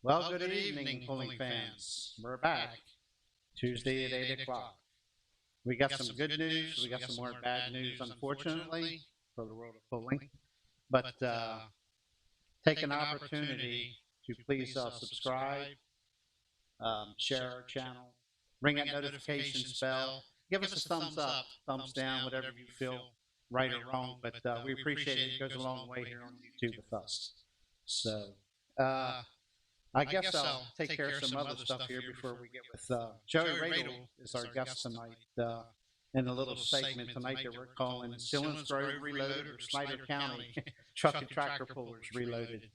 Well, good evening, pulling fans. We're back Tuesday at 8 o'clock. We got some good news. We got some more bad news, unfortunately, for the world of pulling. But take an opportunity to please subscribe, share our channel, ring that notifications bell, give us a thumbs up, thumbs down, whatever you feel right or wrong. But we appreciate it. It goes a long way here on YouTube with us. So, I guess I'll take care of some other stuff here before we get with Joey Radel is our guest tonight in a little segment tonight that we're calling Selinsgrove Reloaded or Snyder County Truck and Tractor Pullers Reloaded.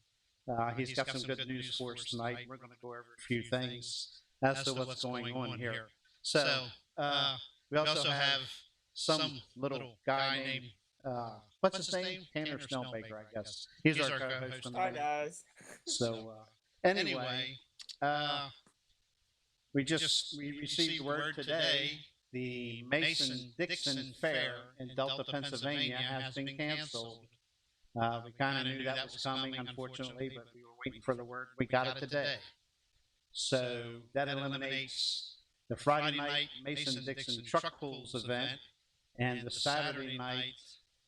He's got some good news for us tonight. We're going to go over a few things as to what's going on here. So we also have some little guy named, what's his name? Tanner Snellbaker, I guess. He's our co-host tonight. Hi, guys. So anyway, we received word today the Mason-Dixon Fair in Delta, Pennsylvania has been canceled. We kind of knew that was coming, unfortunately, but we were waiting for the word. We got it today. So that eliminates the Friday night Mason-Dixon Truck Pulls event and the Saturday night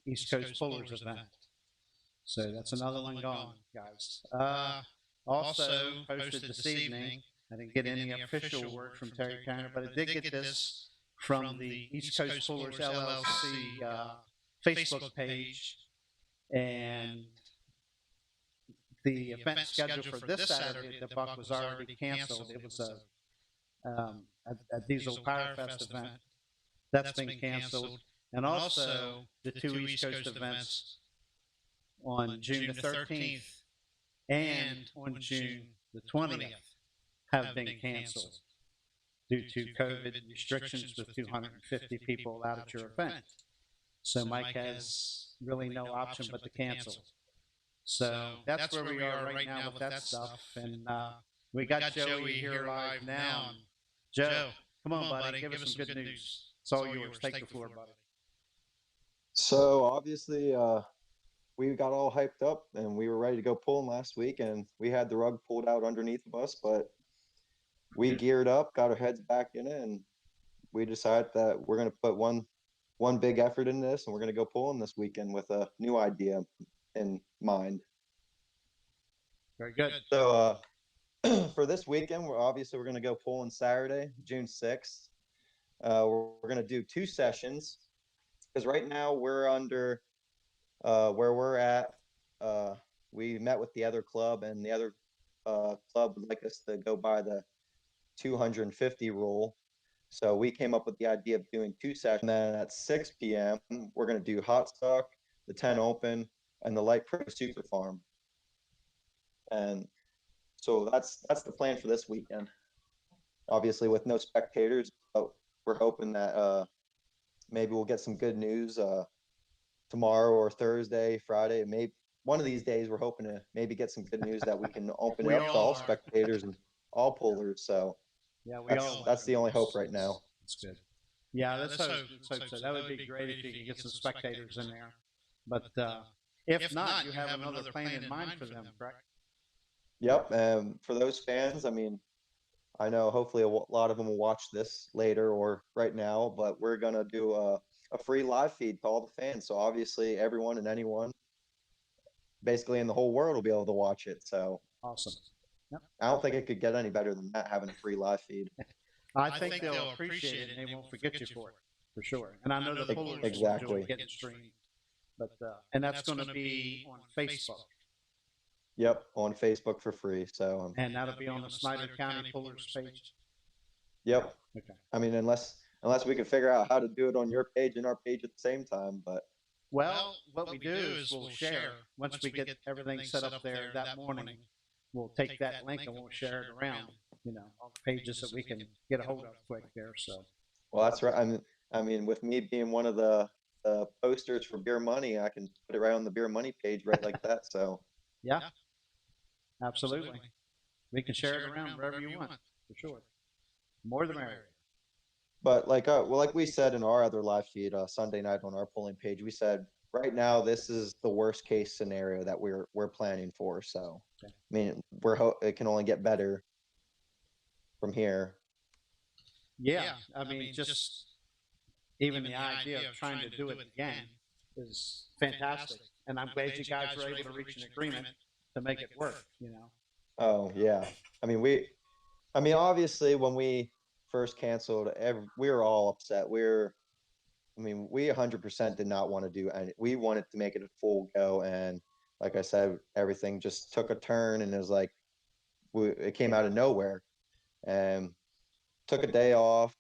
East Coast Pullers event. So that's another one gone, guys. Also posted this evening, I didn't get any official word from Terry Tanner, but I did get this from the East Coast Pullers LLC Facebook page, and the event scheduled for this Saturday at the Buck was already canceled. It was a Diesel Power Fest event. That's been canceled. And also the two East Coast events on June the 13th and on June the 20th have been canceled due to COVID restrictions with 250 people allowed at your event. So Mike has really no option but to cancel. So that's where we are right now with that stuff. And we got Joey here live now. Joe, come on, buddy, give us some good news. It's all yours. Take the floor, buddy. So obviously, we got all hyped up and we were ready to go pulling last week, and we had the rug pulled out underneath of us, but we geared up, got our heads back in it, and we decided that we're going to put one big effort in this, and we're going to go pulling this weekend with a new idea in mind. Very good. So for this weekend, we're going to go pulling Saturday, June 6th. We're going to do 2 sessions because right now we're under where we're at. We met with the other club, and the other club would like us to go by the 250 rule. So we came up with the idea of doing 2 sessions. And then at 6 p.m., we're going to do Hot Stock, the 10 Open, and the Light Pro Super Farm. And so that's the plan for this weekend. Obviously, with no spectators, but we're hoping that maybe we'll get some good news tomorrow or Thursday, Friday. Maybe one of these days we're hoping to maybe get some good news that we can open it up to all spectators and all pullers. So yeah, that's the only hope right now. That's good. Yeah, let's hope so. That would be great if you could get some spectators in there. But if not, you have another plan in mind for them, correct? Yep. And for those fans, I mean, I know hopefully a lot of them will watch this later or right now, but we're going to do a free live feed to all the fans. So obviously everyone and anyone basically in the whole world will be able to watch it. So awesome. Yep. I don't think it could get any better than that, having a free live feed. I think they'll appreciate it and they won't forget you for it, for sure. And I know the pullers will enjoy getting streamed. But and that's going to be on Facebook. Yep, on Facebook for free. So and that'll be on the Snyder County Pullers page. Yep. Okay. I mean, unless we can figure out how to do it on your page and our page at the same time, but well, what we do is we'll share once we get everything set up there that morning. We'll take that link and we'll share it around, all the pages that we can get a hold of quick there. So, well, that's right. I mean, with me being one of the posters for Beer Money, I can put it right on the Beer Money page, right like that. So, yeah, absolutely. We can share it around wherever you want, for sure. More the merrier. But like we said in our other live feed Sunday night on our polling page, we said right now this is the worst case scenario that we're planning for. So, Okay. I mean, it can only get better from here. Yeah, I mean, just even the idea of trying to do it again is fantastic, and I'm glad you guys were able to reach an agreement to make it work. Oh yeah, I mean obviously when we first canceled, we were all upset. We 100% did not want to do any. We wanted to make it a full go, and like I said, everything just took a turn, and it was like it came out of nowhere, and took a day off.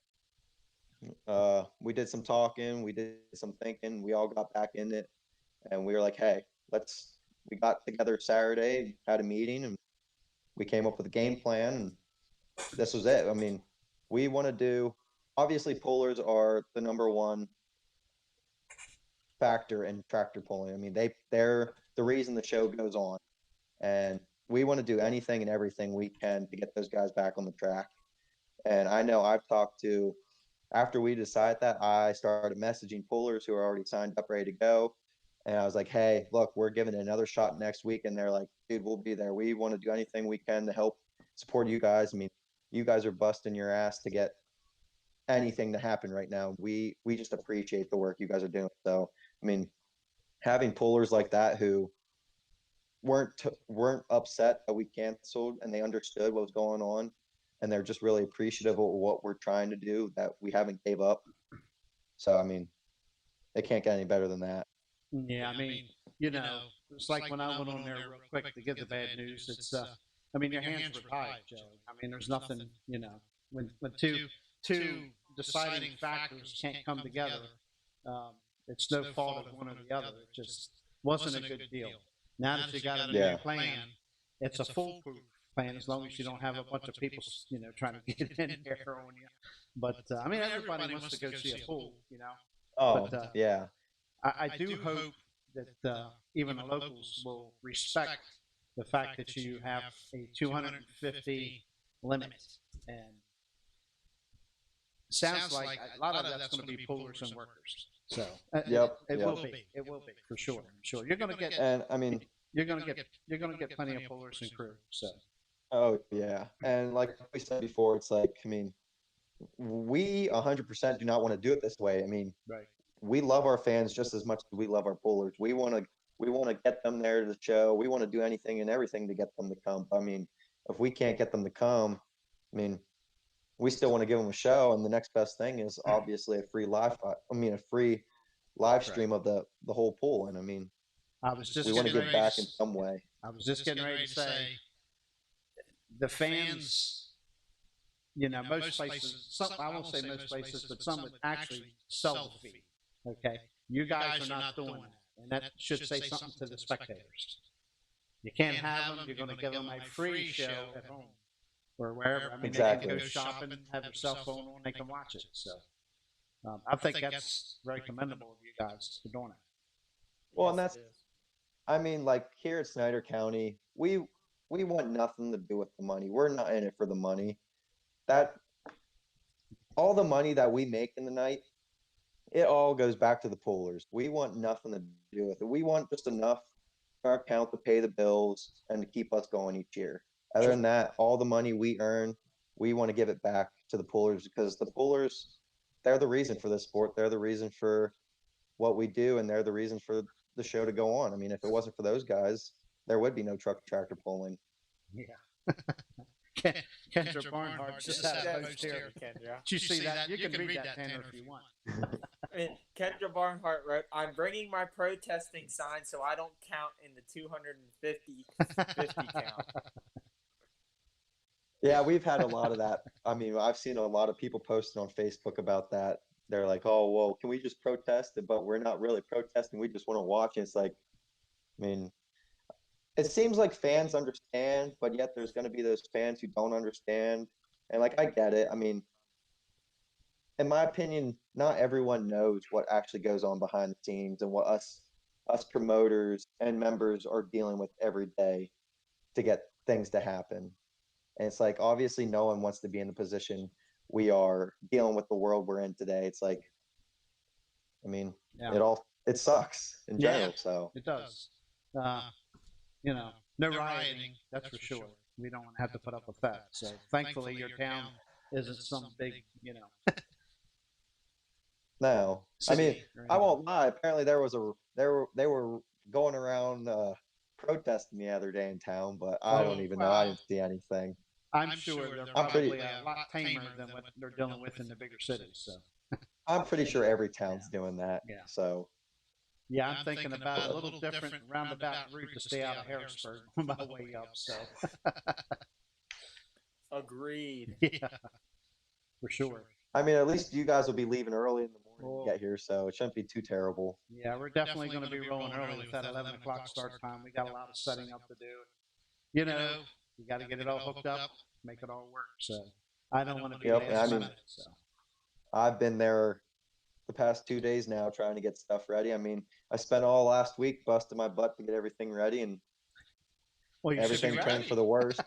We did some talking, we did some thinking, we all got back in it, and we were like, hey, let's. We got together Saturday, had a meeting, and we came up with a game plan, and this was it. I mean, we want to do. Obviously, pullers are the number one factor in tractor pulling. I mean, they're the reason the show goes on, and we want to do anything and everything we can to get those guys back on the track. And I know I've talked to after we decided that, I started messaging pullers who are already signed up, ready to go. And I was like, hey, look, we're giving it another shot next week. And they're like, dude, we'll be there. We want to do anything we can to help support you guys. I mean, you guys are busting your ass to get anything to happen right now. We just appreciate the work you guys are doing. So, I mean, having pullers like that who weren't upset that we canceled and they understood what was going on and they're just really appreciative of what we're trying to do, that we haven't gave up. So I mean, it can't get any better than that. Yeah, I mean, it's like when I went on there real quick to give the bad news. I mean, your hands were tied, Joey. I mean, there's nothing, when two deciding factors can't come together, um, it's no fault of one or the other. It just wasn't a good deal. Now that you got a new Yeah. plan, it's a foolproof plan as long as you don't have a bunch of people, trying to get in there on you. But I mean, everybody wants to go see a pool. Oh, But yeah. I do hope that even the locals will respect the fact that you have a 250 limit. And it sounds like a lot of that's going to be pullers and workers. So Yep. it Yep. will be. It will be for sure. I'm sure you're going to get. And I mean, You're going to get plenty of pullers and crew. So oh yeah. And like we said before, it's like, I mean, we 100% do not want to do it this way. I mean, right. we love our fans just as much as we love our pullers. We want to get them there to the show. We want to do anything and everything to get them to come. I mean, if we can't get them to come, I mean, we still want to give them a show. And the next best thing is obviously a free live stream of the whole pool. And I mean, I was just we want to getting give ready back in some way. I was just getting ready to say the fans. Most places, I won't say most places, but some would actually sell the fee. Okay. You guys are not doing that. And that should say something to the spectators. You can't have them. You're going to give them a free show at home or wherever. I mean, Exactly. they can go shopping, have their cell phone on, they can watch it. So I think that's very commendable of you guys for doing it. Well, and I mean, like here at Snyder County, we want nothing to do with the money. We're not in it for the money. That all the money that we make in the night, it all goes back to the pullers. We want nothing to do with it. We want just enough in our account to pay the bills and to keep us going each year. Other than that, all the money we earn, we want to give it back to the pullers because the pullers, they're the reason for this sport. They're the reason for what we do, and they're the reason for the show to go on. I mean, if it wasn't for those guys, there would be no truck tractor pulling. Yeah. Kendra Barnhart just had a post here. Kendra. Did you see that? You can read that, Tanner, if you want. Kendra Barnhart wrote, I'm bringing my protesting sign so I don't count in the 250 count. Yeah, we've had a lot of that. I mean, I've seen a lot of people posting on Facebook about that. They're like, oh, well, can we just protest it? But we're not really protesting. We just want to watch. And it's like, I mean, it seems like fans understand, but yet there's going to be those fans who don't understand. And like, I get it. I mean, in my opinion, not everyone knows what actually goes on behind the scenes and what us promoters and members are dealing with every day to get things to happen. And it's like, obviously, no one wants to be in the position we are dealing with the world we're in today. It's like, I mean, Yeah. it all it sucks in Yeah. general. So It does. You know, no rioting, that's for sure. We don't want to have to put up with that. So thankfully, your town isn't some big, no, I mean, city or I anything. won't lie. Apparently, they were going around protesting the other day in town, but I don't even know. I didn't see anything. I'm sure they're I'm probably pretty- a lot tamer than what they're dealing with in the bigger cities. So I'm pretty sure every town's doing that. Yeah. So yeah, I'm thinking about a little different roundabout route to stay out of Harrisburg on my way up. So Agreed. yeah, for sure. I mean, at least you guys will be leaving early in the morning to get here, so it shouldn't be too terrible. Yeah, we're definitely going to be rolling early with that 11 o'clock start time. We got a lot of setting up to do. You got to get it all hooked up, make it all work. So I don't want to be Yep, and I last mean- minute. So I've been there the past 2 days now trying to get stuff ready. I mean, I spent all last week busting my butt to get everything ready, and well, you should everything be turned ready. for the worst.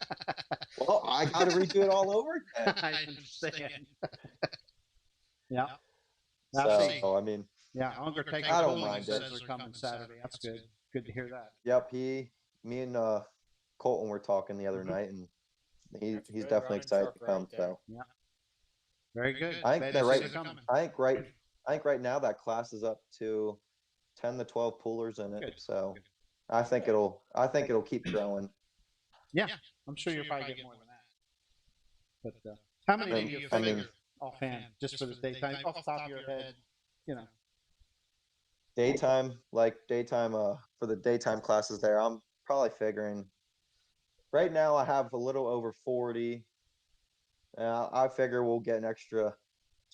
Well, I got to redo it all over again. I understand. Yeah. I'll see. So, I mean, Yeah, Unger taking I don't polling mind says it. they're coming Saturday. That's good. Good to hear that. yep, me and Colton were talking the other night, and That's a he's good definitely running excited truck to come. right there. So Very good. I think Glad they're to see right. they're coming. I think right now that class is up to 10 to 12 poolers in it. Good. So I think it'll keep growing. Yeah, I'm sure you'll probably get more than that. But how many do you I figure mean- offhand, just for the daytime, off the top of your head? Daytime for the daytime classes there, I'm probably figuring right now I have a little over 40. I figure we'll get an extra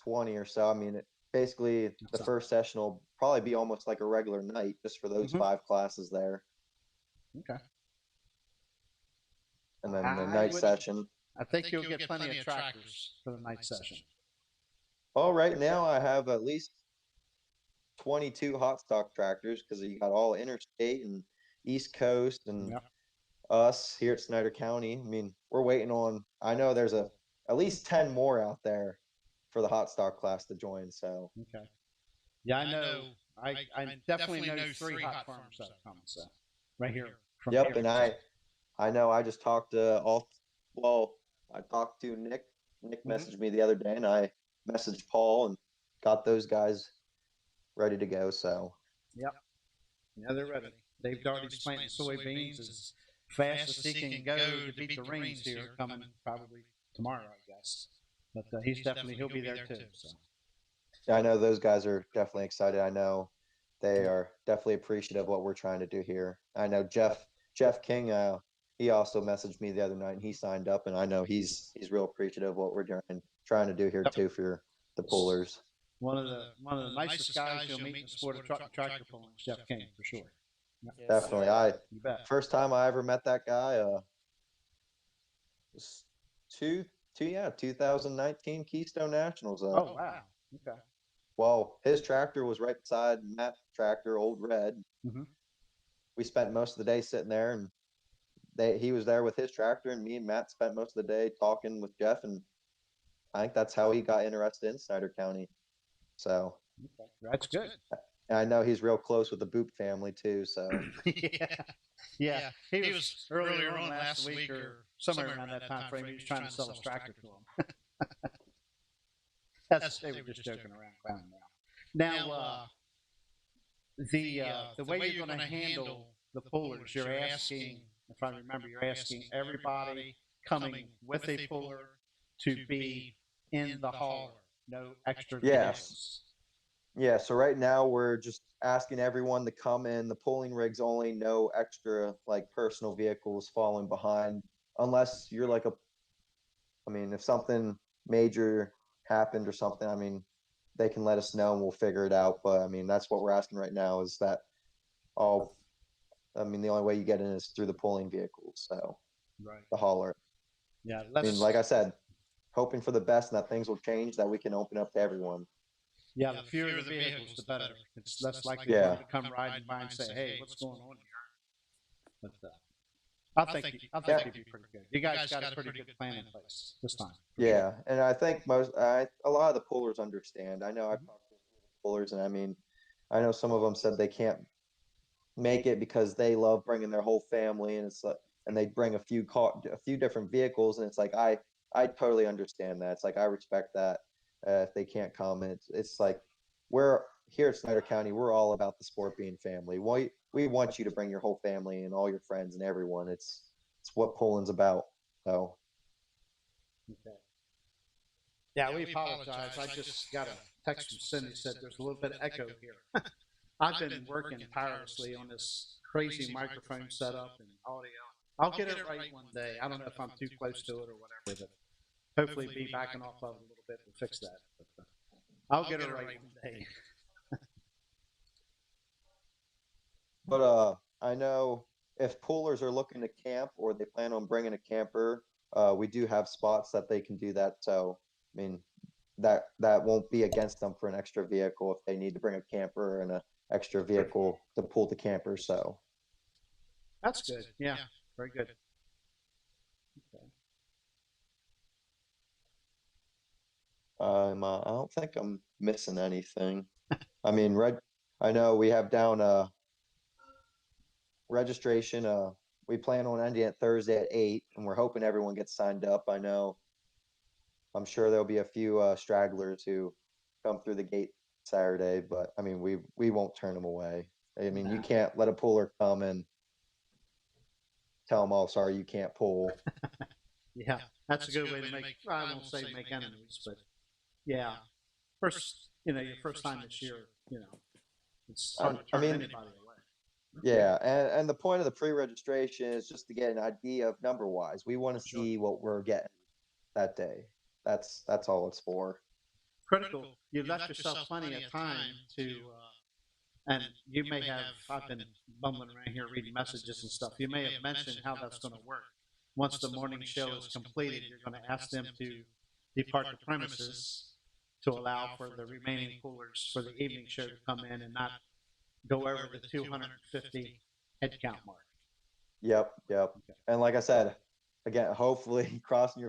20 or so. I mean, basically the That's first session will probably be almost like a regular night just for those Mhm. 5 classes there. Okay. And then the I night would- session. I think you'll get plenty of tractors for the night session. Well, right now I have at least 22 hot stock tractors because you got all interstate and East Coast and Yep. us here at Snyder County. I mean, we're waiting on. I know there's at least 10 more out there for the hot stock class to join. So Okay. Yeah, I know. I definitely know 3 hot farms that are coming. So right here. From yep, here. and I know I just talked to I talked to Nick. Nick Mhm. messaged me the other day, and I messaged Paul and got those guys ready to go. So Yeah, they're ready. Dave Darty's planting soybeans as fast as he can go to beat the rains here coming probably tomorrow, I guess. But he'll be there too. So yeah, I know those guys are definitely excited. I know they are definitely appreciative of what we're trying to do here. I know Jeff King. He also messaged me the other night, and he signed up, and I know he's real appreciative of what we're trying to do here Yep. too for the pullers. one of the nicest guys you'll meet in the sport of tractor pulling is Jeff King for sure. Yes, Definitely, sir. You bet. first time I ever met that guy was 2019 Keystone Nationals. Oh wow. Okay. Well, his tractor was right beside Matt's tractor, Old Red. Mhm. We spent most of the day sitting there, and he was there with his tractor, and me and Matt spent most of the day talking with Jeff, and I think that's how he got interested in Snyder County. So Okay. That's good. and I know he's real close with the Boop family too. So yeah. He was earlier on last week or somewhere around that time frame. He was trying to sell his tractor to him. They were just joking around. Now, the way you're going to handle the pullers, you're asking, if I remember, you're asking everybody coming with a puller to be in the hauler, no extra Yes. vehicles. yeah, so right now we're just asking everyone to come in. The pulling rigs only, no extra like personal vehicles falling behind, unless you're like if something major happened or something, I mean, they can let us know and we'll figure it out. But I mean, that's what we're asking right now is that all. I mean, the only way you get in is through the pulling vehicles, so Right. the hauler. Yeah. I mean, like I said, hoping for the best and that things will change, that we can open up to everyone. Yeah, the fewer the vehicles, the better. It's less likely Yeah. for them to come riding by and say, "Hey, what's going on here?" But I think you'd be pretty good. You guys got a pretty good plan in place this time. Yeah, and I think a lot of the pullers understand. I know I've talked to the pullers, and I mean, I know some of them said they can't make it because they love bringing their whole family, and it's like, and they bring a few different vehicles, and it's like I totally understand that. It's like I respect that. If they can't come, it's like we're here at Snyder County. We're all about the sport being family. We want you to bring your whole family and all your friends and everyone. It's what Poland's about. So Okay. Yeah, we apologize. I just got a text from Cindy said there's a little bit of echo here. I've been working tirelessly on this crazy microphone setup and audio. I'll get it right one day. I don't know if I'm too close to it or whatever, but hopefully be backing off of it a little bit to fix that. But, I'll get it right one day. But I know if poolers are looking to camp or they plan on bringing a camper, we do have spots that they can do that. So, I mean, that won't be against them for an extra vehicle if they need to bring a camper and a extra vehicle to pull the camper. So, That's good. Yeah, very good. Okay. I don't think I'm missing anything. I mean, I know we have down registration. We plan on ending it Thursday at 8, and we're hoping everyone gets signed up. I'm sure there'll be a few stragglers who come through the gate Saturday, but I mean, we won't turn them away. I mean, you can't let a puller come and tell them, "Oh, sorry, you can't pull." Yeah, that's a good way to make, well, I won't say make enemies, but yeah. First, your first time this year, it's hard to I turn mean, anybody away. yeah, and the point of the pre-registration is just to get an idea of number wise. We want to Sure. see what we're getting that day. That's all it's for. Critical. You've left yourself plenty of time to, and you may have, I've been bumbling around here reading messages and stuff. You may have mentioned how that's going to work. Once the morning show is completed, you're going to ask them to depart the premises to allow for the remaining poolers for the evening show to come in and not go over the 250 head count mark. Yep. Okay. And like I said, again, hopefully crossing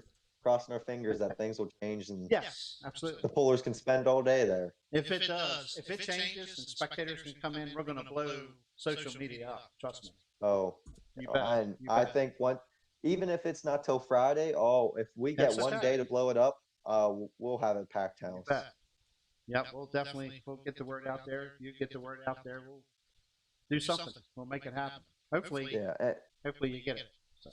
our fingers that things will change and Yes, absolutely. the pullers can spend all day there. If it does, if it changes and spectators can come in, we're going to blow social media up. Trust me. Oh, You bet. and You I bet. think even if it's not till Friday, if we get That's one okay. day to blow it up, we'll have a packed You house. bet. Yep, we'll get the word out there. You get the word out there. We'll do something. We'll make it happen. Hopefully, Yeah, hopefully you get it. So,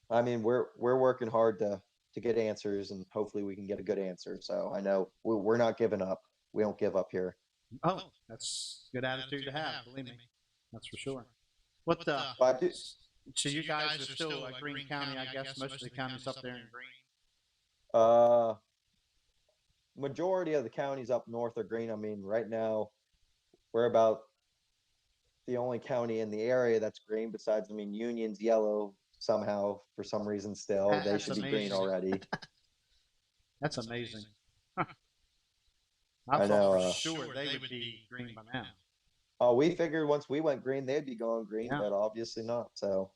I mean we're working hard to get answers, and hopefully we can get a good answer. So I know we're not giving up. We don't give up here. oh, that's a good attitude to have. Believe me, that's for sure. What the? But I do, So you guys are still Greene County, I guess. Most of the counties up there in Greene. majority of the counties up north are green. I mean, right now we're about the only county in the area that's green. Besides, I mean, Union's yellow somehow for some reason still. They That's should be green amazing. already. That's amazing. I I know, thought for sure they would be green by now. Oh, we figured once we went green, they'd be going green, Yeah. but obviously not. So,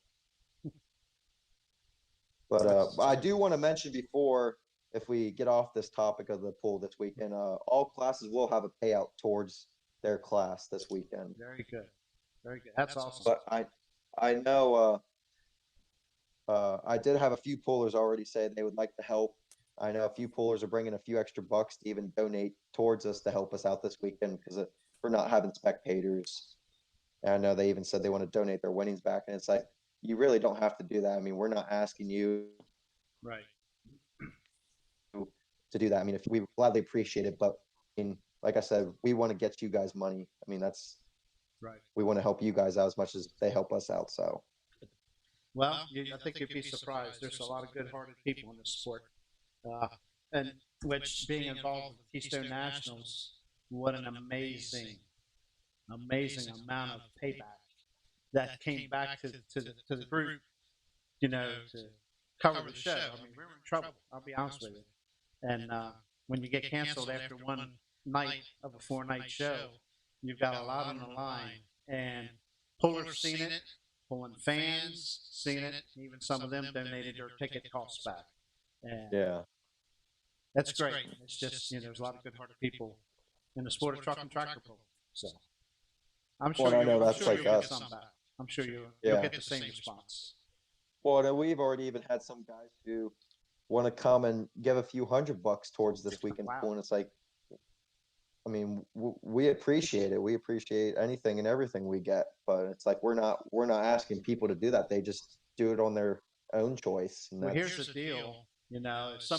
but I do want to mention before, if we get off this topic of the pool this weekend, all classes will have a payout towards their class this weekend. Very good. Very good. That's awesome. But I know, I did have a few pullers already say they would like to help. I know a few pullers are bringing a few extra bucks to even donate towards us to help us out this weekend because for not having spectators. And I know they even said they want to donate their winnings back, and it's like you really don't have to do that. I mean, we're not asking you Right. to do that. I mean, if we gladly appreciate it, but I mean, like I said, we want to get you guys money. I mean, that's Right. we want to help you guys out as much as they help us out. So, Well, I think you'd be surprised. There's a lot of good-hearted people in this sport, and which being involved with the Keystone Nationals, what an amazing amount of payback that came back to the group, to cover the show. I mean, we were in trouble. I'll be honest with you. And when you get canceled after one night of a 4-night show, you've got a lot on the line. And pullers seen it, pulling fans seen it. Even some of them donated their ticket costs back. And yeah. that's great. It's just, there's a lot of good-hearted people in the sport of truck and tractor pull. So I'm Well, sure I know I'm that's sure like you'll get us. some back. I'm sure you'll Yeah. get the same response. Well, and we've already even had some guys who want to come and give a few $100 towards this weekend's Wow. pool, and it's like, I mean, we appreciate it. We appreciate anything and everything we get, but it's like we're not asking people to do that. They just do it on their own choice. And Well, that's, here's the deal. You know, if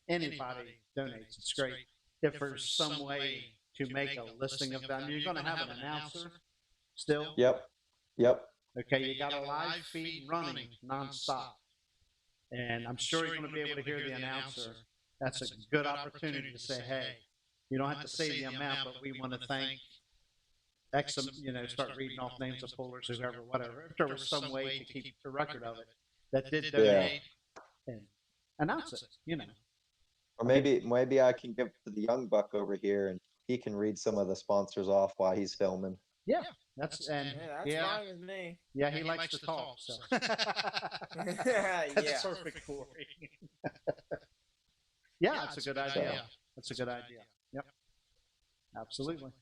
anybody donates, it's great. If there's some way to make a listing of them, you're going to have an announcer still. yep. Okay, you got a live feed running nonstop. And I'm sure you're going to be able to hear the announcer. That's a good opportunity to say, hey, you don't have to say the amount, but we want to thank X, start reading off names of pullers, whoever, whatever. If there was some way to keep the record of it that did donate and announce it. Or maybe I can give to the young buck over here, and he can read some of the sponsors off while he's filming. Yeah, that's fine with me. Yeah, he likes to talk, so Yeah. that's perfect for me. Yeah, it's a good idea. That's a good idea. Yep, absolutely.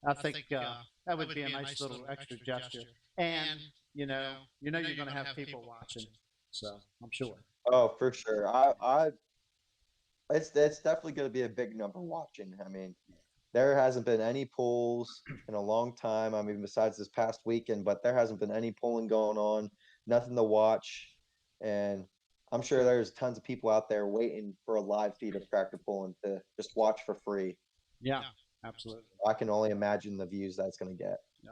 I think that would be a nice little extra gesture, and you're going to have people watching, so I'm sure. Oh, for sure. It's definitely going to be a big number watching. I mean, there hasn't been any polls in a long time. I mean, besides this past weekend, but there hasn't been any polling going on, nothing to watch. And I'm sure there's tons of people out there waiting for a live feed of tractor pulling to just watch for free. Yeah, absolutely. I can only imagine the views that's going to get. Yeah.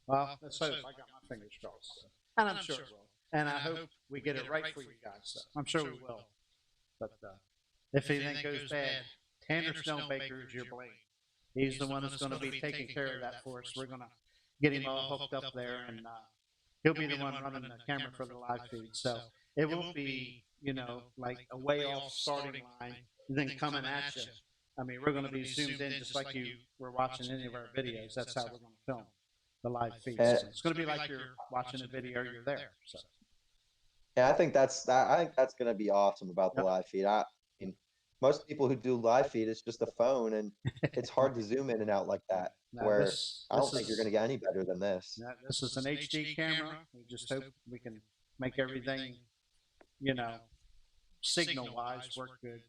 Well, let's hope. I got my fingers crossed. So. And I'm sure it will. And I hope we get it right for you guys. So I'm sure we will. But if anything goes bad, Tanner Snowbaker is your blade. He's the one that's going to be taking care of that for us. We're going to get him all hooked up there, and he'll be the one running the camera for the live feed. So it won't be, like a way off starting line and then coming at you. I mean, we're going to be zoomed in just like you were watching any of our videos. That's how we're going to film the live feed. So it's going to be like you're watching a video, you're there. So. Yeah, I think that's going to be awesome about the live feed. I mean, most people who do live feed, it's just a phone, and it's hard to zoom in and out like that. I don't think you're going to get any better than this. This is an HD camera. We just hope we can make everything, signal-wise work good.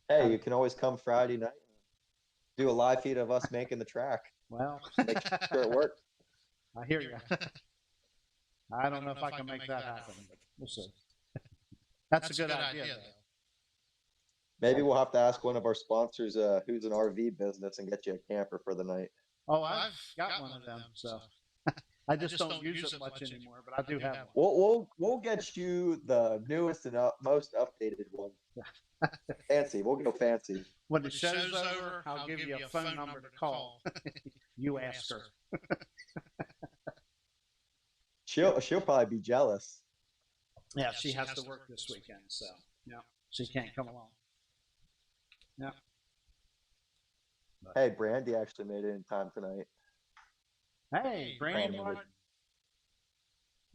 Hey, you can always come Friday night and do a live feed of us making the track. Well, make sure it works. I hear you. I don't know if I can make that happen, but we'll see. That's a good idea, though. Maybe we'll have to ask one of our sponsors who's an RV business and get you a camper for the night. Oh, I've got one of them, so I just don't use it much anymore, but I do have one. We'll get you the newest and most updated one. Fancy. We'll go fancy. When the show's over, I'll give you a phone number to call. You ask her. She'll probably be jealous. Yeah, she has to work this weekend, so yeah, she can't come along. Yeah. Hey, Brandy actually made it in time tonight. Hey, Brandy Martin.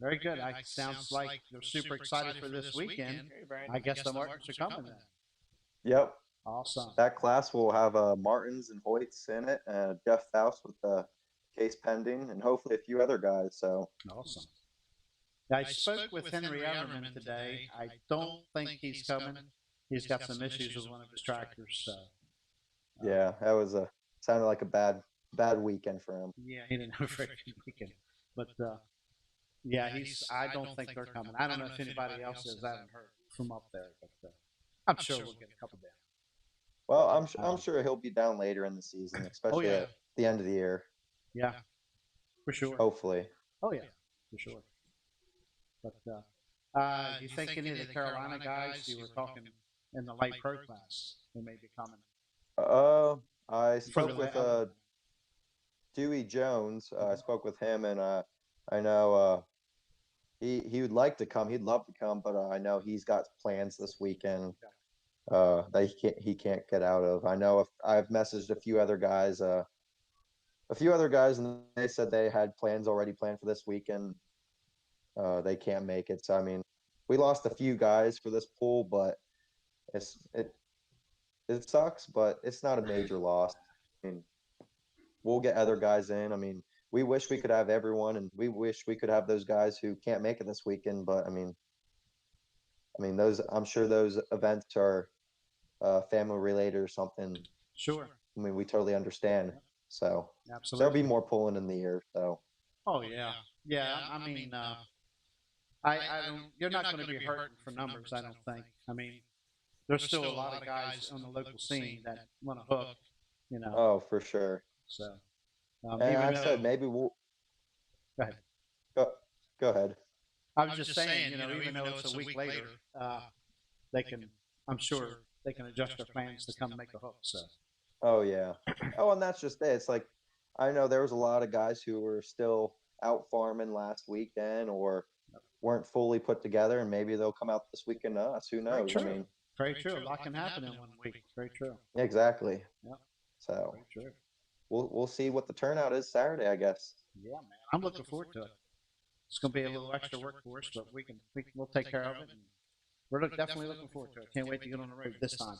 Very good. Sounds like they're super excited for this weekend. I guess the Martins are coming then. Yep. Awesome. That class will have Martins and Hoyts in it, and Jeff Faust with the case pending, and hopefully a few other guys. So awesome. I spoke with Henry Everman today. I don't think he's coming. He's got some issues with one of his tractors. So yeah, that was sounded like a bad weekend for him. Yeah, he didn't have a very good weekend, but yeah, I don't think they're coming. I don't know if anybody else is. I haven't heard from up there, but I'm sure we'll get a couple down. Well, I'm sure he'll be down later in the season, especially at the end of the year. Yeah, for sure. Hopefully. Oh yeah, for sure. But you think any of the Carolina guys you were talking in the light pro class who may be coming? I spoke with Dewey Jones. I spoke with him, and I know he would like to come. He'd love to come, but I know he's got plans this weekend that he can't get out of. I know I've messaged a few other guys, and they said they had plans already planned for this weekend. They can't make it. So I mean, we lost a few guys for this pool, but it sucks, but it's not a major loss. I mean, we'll get other guys in. I mean, we wish we could have everyone, and we wish we could have those guys who can't make it this weekend. But those I'm sure those events are family related or something. Sure. I mean, we totally understand. So Absolutely. there'll be more pulling in the year. So. Oh yeah, yeah. I mean, I don't. You're not going to be hurting for numbers. I don't think. I mean, there's still a lot of guys on the local scene that want to hook. You know. Oh, for sure. So. And Even I though, said maybe we'll go ahead. go ahead. I was just saying, even though it's a week later, they can. I'm sure they can adjust their plans to come make a hook. So. Oh yeah. Oh, and that's just it. It's like I know there was a lot of guys who were still out farming last weekend or weren't fully put together, and maybe they'll come out this weekend to us. Who knows? Very true. Very true. A lot can happen in 1 week. Very true. Exactly. Yeah. So very true. We'll see what the turnout is Saturday, I guess. Yeah, man. I'm looking forward to it. It's going to be a little extra work for us, but we'll take care of it. And we're definitely looking forward to it. Can't wait to get on the road this time.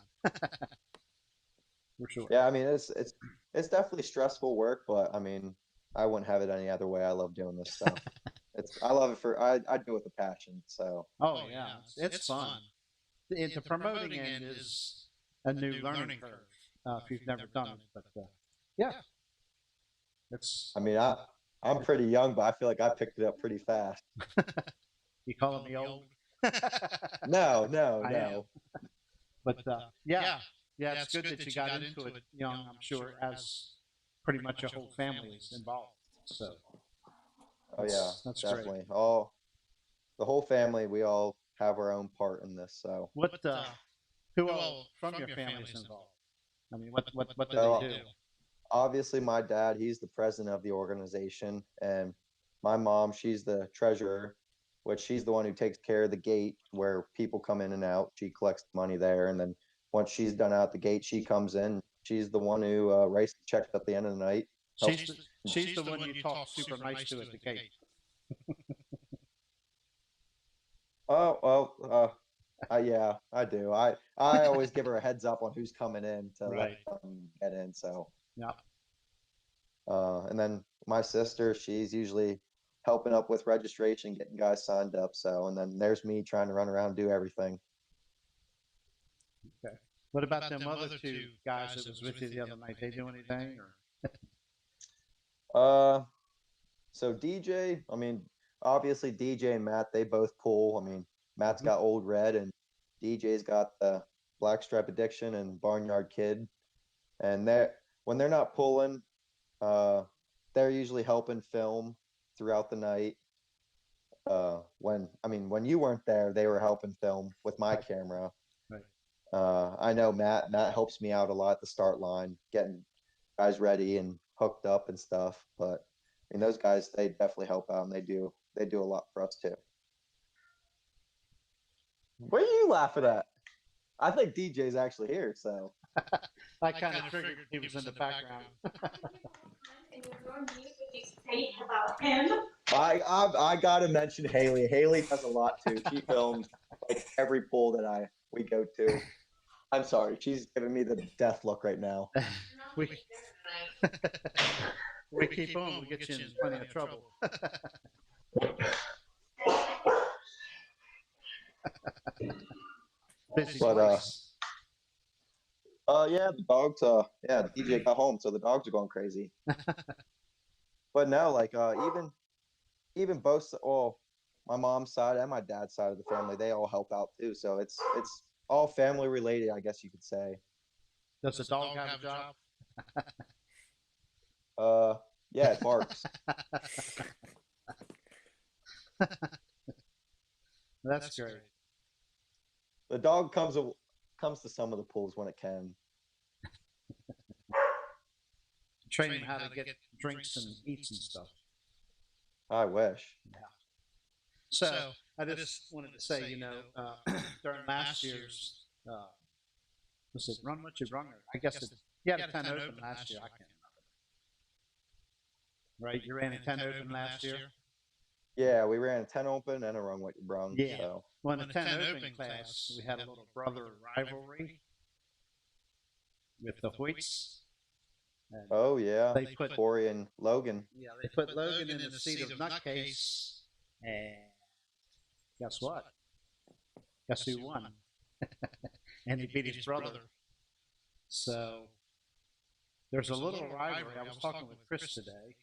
For sure. Yeah, I mean it's definitely stressful work, but I mean I wouldn't have it any other way. I love doing this stuff. I love it I do it with a passion. So. Oh yeah, it's fun. The promoting end is a new learning curve if you've never done it, but yeah, it's. I mean I'm pretty young, but I feel like I picked it up pretty fast. You calling me old? No. But yeah, it's good that you got into it young. I'm sure as pretty much your whole family is involved. So. Oh yeah, that's definitely. Great. All the whole family, we all have our own part in this. So. Who all from your family is involved? I mean, what do they do? Obviously, my dad, he's the president of the organization, and my mom, she's the treasurer, which she's the one who takes care of the gate where people come in and out. She collects the money there, and then once she's done out the gate, she comes in. She's the one who writes the checks at the end of the night. She's the one you talk super nice to at the gate. Oh well, yeah, I do. I always give her a heads up on who's coming in to let them get in. So. Yeah. And then my sister, she's usually helping up with registration, getting guys signed up. So, and then there's me trying to run around and do everything. Okay. What about them other two guys that was with you the other night? They do anything or? So DJ, I mean, obviously DJ and Matt, they both pull. I mean, Matt's got Old Red and DJ's got the Black Stripe Addiction and Barnyard Kid. And when they're not pulling, they're usually helping film throughout the night. When you weren't there, they were helping film with my camera. Right. I know Matt helps me out a lot at the start line, getting guys ready and hooked up and stuff. But I mean, those guys, they definitely help out, and they do a lot for us too. What are you laughing at? I think DJ's actually here, so. I kind of figured he was in the background. About him. I gotta mention Haley. Haley does a lot too. She films like every pool that we go to. I'm sorry, she's giving me the death look right now. we keep on, we get you in plenty of trouble. Busy place. Yeah, the dogs. The DJ got home, so the dogs are going crazy. But no, like even both, my mom's side and my dad's side of the family, they all help out too. So it's all family related, I guess you could say. Does the dog have a job? Yeah, it barks. That's great. The dog comes to some of the pools when it can. Train him how to get drinks and eats and stuff. I wish. Yeah. So I just wanted to say, during last year's, was it Run What You Run? I guess you had a 10 open last year. I can't remember. Right? You ran a 10 open last year? Yeah, we ran a 10 open and a Run What You Brung. Yeah. So. Well, in the 10 open class, we had a little brother rivalry with the Hoyts. And Oh yeah, they put Corey and Logan. yeah, they put Logan in the seat of nutcase, and guess what? Guess who won? And he beat his brother. So there's a little rivalry. I was talking with Chris today,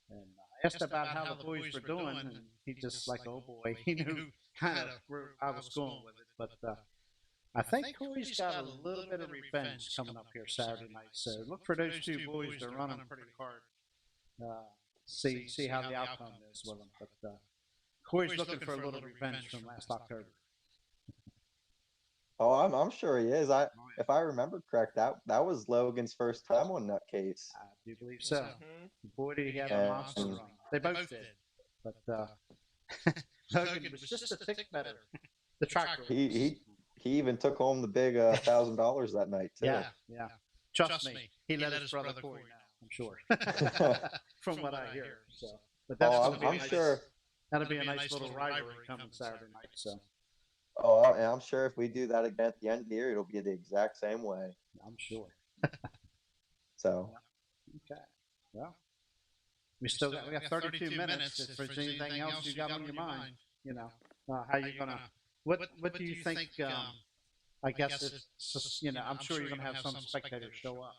and I asked about how the boys were doing, and he just like, oh boy, he knew kind of where I was going with it. But I think Corey's got a little bit of revenge coming up here Saturday night. So look for those two boys. They're running pretty hard. See how the outcome is with them. But Corey's looking for a little revenge from last October. Oh, I'm sure he is. If I remember correct, that was Logan's first time on Nutcase. I do believe so. Mhm. Boy, did he have a monster run. They both did. But Logan was just a tick better. The tractor. He even took home the big $1,000 that night too. Yeah. Trust me, he let his brother Corey know. I'm sure. From what I hear. So, but that's I'm sure. That'll be a nice little rivalry coming Saturday night. So. Oh, and I'm sure if we do that again at the end of the year, it'll be the exact same way. I'm sure. So. Okay. Well, we got 32 minutes. If there's anything else you got on your mind, how you gonna? What do you think? I guess it's I'm sure you're gonna have some spectators show up.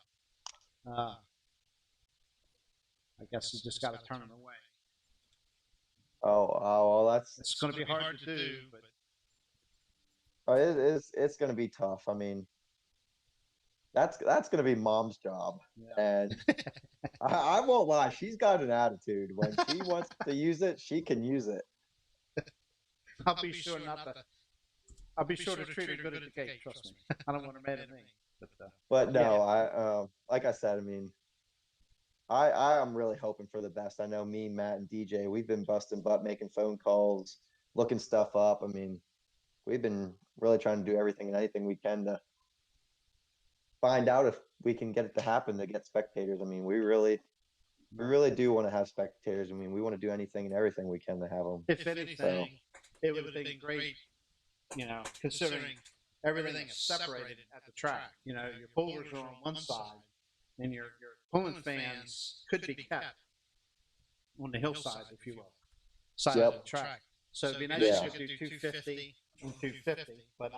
I guess you just got to turn them away. Oh, well, it's going to be hard to do, but. It's going to be tough. I mean, that's going to be Mom's job, and I won't lie. She's got an attitude. When she wants to use it, she can use it. I'll be sure to treat her good at the gate. Trust me. I don't want her mad at me. But no, I like I said. I mean, I am really hoping for the best. I know me, Matt, and DJ. We've been busting butt, making phone calls, looking stuff up. I mean, we've been really trying to do everything and anything we can to find out if we can get it to happen to get spectators. I mean, we really do want to have spectators. I mean, we want to do anything and everything we can to have them. If anything, it would have been great, considering everything is separated at the track. Your pullers are on one side, and your pulling fans could be kept on the hillside, if you will, side of the track. So it'd be nice to do 250 and 250, but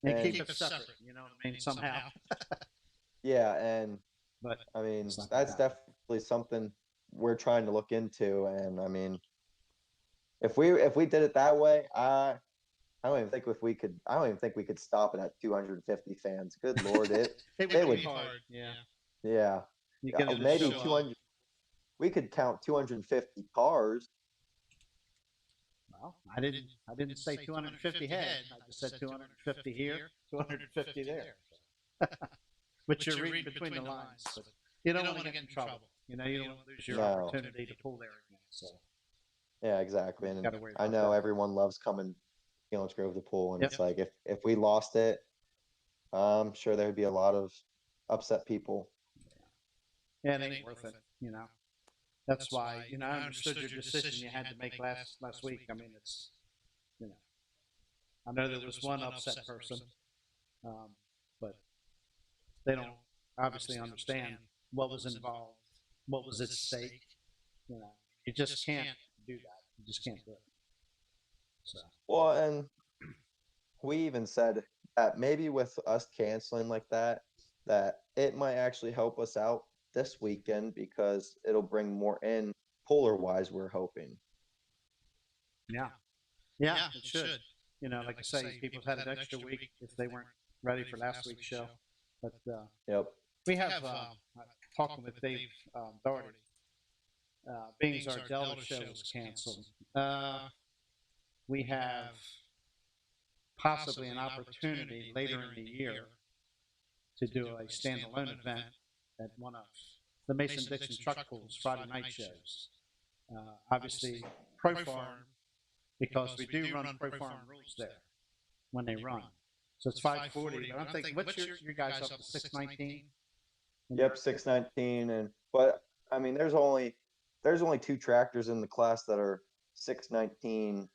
and keep it separate. You know what I mean? Somehow. But I mean, that's definitely something we're trying to look into. And I mean, if we did it that way, I don't even think we could stop it at 250 fans. Good Lord, it would be hard. Yeah. Maybe 200. We could count 250 cars. Well, I didn't say 250 head. I just said 250 here, 250 there. But you're reading between the lines. But you don't want to get in trouble. You don't want to lose your opportunity to pull there again. So. Yeah, exactly. And I know everyone loves coming to Selinsgrove to pull, and it's like if we lost it, I'm sure there would be a lot of upset people. Yeah, it ain't worth it. That's why, I understood your decision you had to make last week. I mean, it's, I know there was one upset person, but they don't obviously understand what was involved, what was at stake. You just can't do that. You just can't do it. So. Well, and we even said that maybe with us canceling like that it might actually help us out this weekend because it'll bring more in polar wise, we're hoping. Yeah, it should. Like I say, people had an extra week if they weren't ready for last week's show. But we have talking with Dave Doherty. Being our Delta show was canceled, we have possibly an opportunity later in the year to do a standalone event at one of the Mason-Dixon Truck Pools Friday night shows. Obviously, Pro Farm, because we do run Pro Farm rules there when they run. So it's 540. But I'm thinking, what's your guys up to 619? Yep, 619. But I mean, there's only 2 tractors in the class that are 619.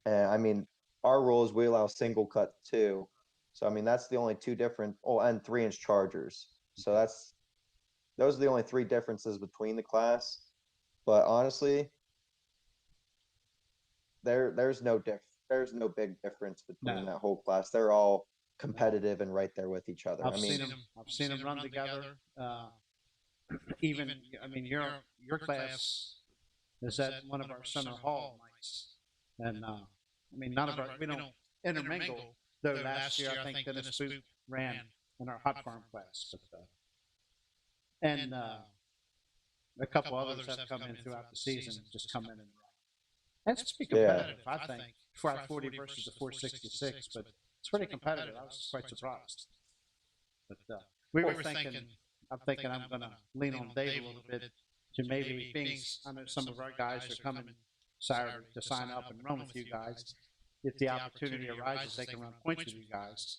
And I mean, our rules we allow single cut too. So I mean, that's the only 2 different. Oh, and 3-inch chargers. So those are the only 3 differences between the class. But honestly, there's no big difference between No. that whole class. They're all competitive and right there with each other. I've seen them run together. Even I mean your class is at one of our center hall nights, and I mean none of our we don't intermingle. Though last year I think Dennis Boot ran in our hot farm class, but and a couple others have come in throughout the season, just come in and run. That's pretty competitive, I think. 540 versus the 466, but it's pretty competitive. I was quite surprised. But we were thinking, I'm thinking I'm going to lean on Dave a little bit to maybe being, I know some of our guys are coming Saturday to sign up and run with you guys. If the opportunity arises, they can run points with you guys.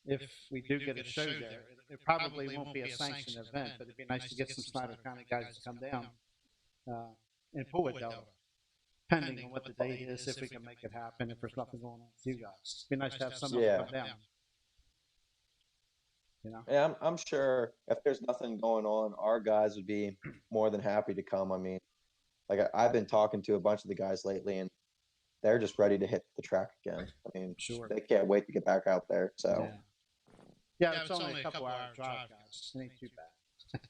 If we do get a show there, it probably won't be a sanctioned event, but it'd be nice to get some Snyder County guys to come down and pull it Delta, depending on what the date is, if we can make it happen, if there's nothing going on with you guys. It'd be nice to have some of them come down. You know? Yeah, I'm sure if there's nothing going on, our guys would be more than happy to come. I mean, like I've been talking to a bunch of the guys lately, and they're just ready to hit the track again. I mean, Sure. they can't wait to get back out there. So, yeah, it's only a couple-hour drive, guys. It ain't too bad.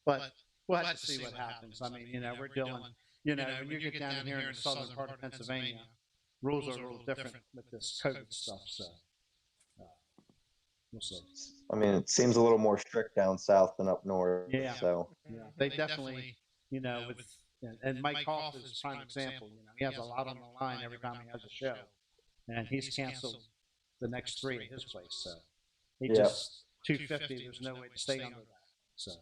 But we'll have to see what happens. I mean, we're dealing. When you get down here in the southern part of Pennsylvania, rules are a little different with this COVID stuff. So we'll see. I mean, it seems a little more strict down south than up north. Yeah. So yeah, they definitely, with and Mike Hoff is a prime example. He has a lot on the line every time he has a show, and he's canceled the next 3 at his place. So he just 250. There's no way to stay under that. So.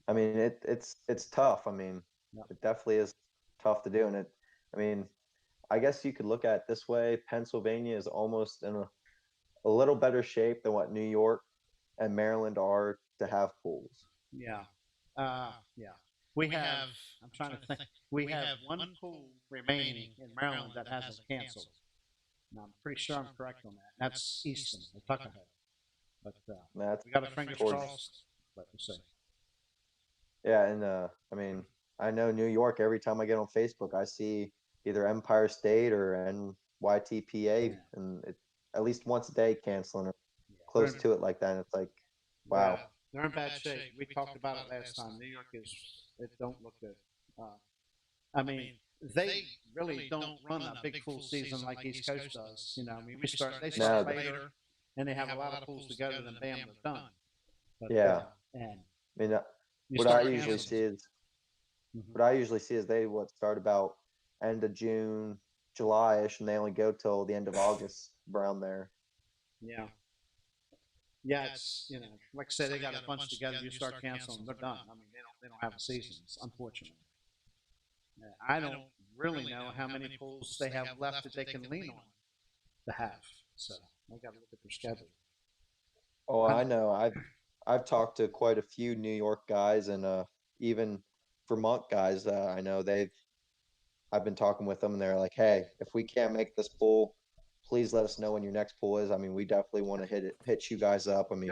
I mean, it's tough. I mean, it definitely is tough to do, and I mean, I guess you could look at it this way: Pennsylvania is almost in a little better shape than what New York and Maryland are to have pools. Yeah. Yeah. We have, I'm trying to think, we have one pool remaining in Maryland that hasn't canceled. And I'm pretty sure I'm correct on that. That's Easton, the Tuckahoe. But we got a fingers crossed, but we'll see. Yeah, and I mean, I know New York, every time I get on Facebook, I see either Empire State or NYTPA, and at least once a day canceling or close to it like that. And it's like, wow. Yeah, they're in bad shape. We talked about it last time. New York it don't look good. I mean, they really don't run a big pool season like East Coast does. I mean, they start later, and they have a lot of pools to go to, then bam, they're done. But, yeah. And I mean, what I usually see is they start about end of June, July-ish, and they only go till the end of August around there. Yeah. Yeah, it's like I said, they got a bunch together. You start canceling, they're done. I mean, they don't have a season, unfortunately. I don't really know how many pools they have left that they can lean on to have. So I got to look at their schedule. Oh, I know. I've talked to quite a few New York guys and even Vermont guys. I know I've been talking with them, and they're like, "Hey, if we can't make this pool, please let us know when your next pool is. I mean, we definitely want to hit you guys up. I mean,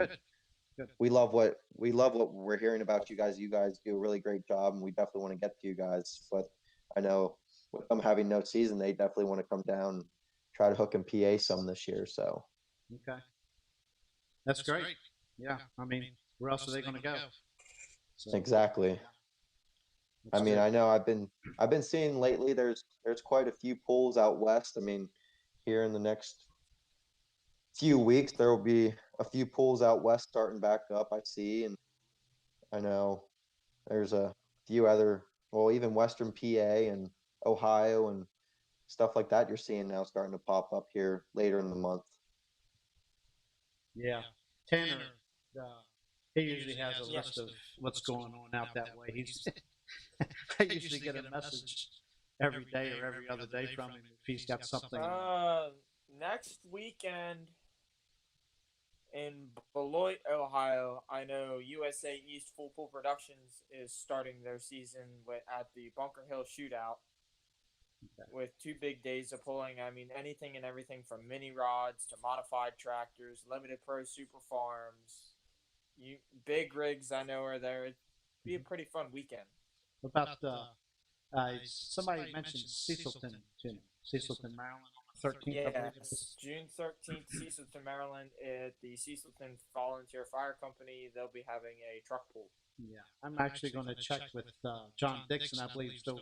Good. we love what we're hearing about you guys. You guys do a really great job, and we definitely want to get to you guys. But I know with them having no season, they definitely want to come down and try to hook and PA some this year. So okay, that's great. Yeah, I mean, where else are they going to go? So, exactly. I mean, I know I've been seeing lately. There's quite a few pools out west. I mean, here in the next few weeks, there will be a few pools out west starting back up. I see, and I know there's a few other, well, even Western PA and Ohio and stuff like that. You're seeing now starting to pop up here later in the month. Yeah, Tanner, he usually has a list of what's going on out that way. I usually get a message every day or every other day from him if he's got something. Next weekend in Beloit, Ohio, I know USA East Full Pool Productions is starting their season at the Bunker Hill Shootout. with 2 big days of pulling. I mean, anything and everything from mini rods to modified tractors, limited pro super farms, you big rigs I know are there. It'd be a pretty fun weekend. What about somebody mentioned Cecilton to me. Cecilton, Maryland, on the 13th, I believe it Yes, is. June 13th, Cecilton, Maryland, at the Cecilton Volunteer Fire Company. They'll be having a truck pull. Yeah, I'm actually going to check with John Dixon. I believe still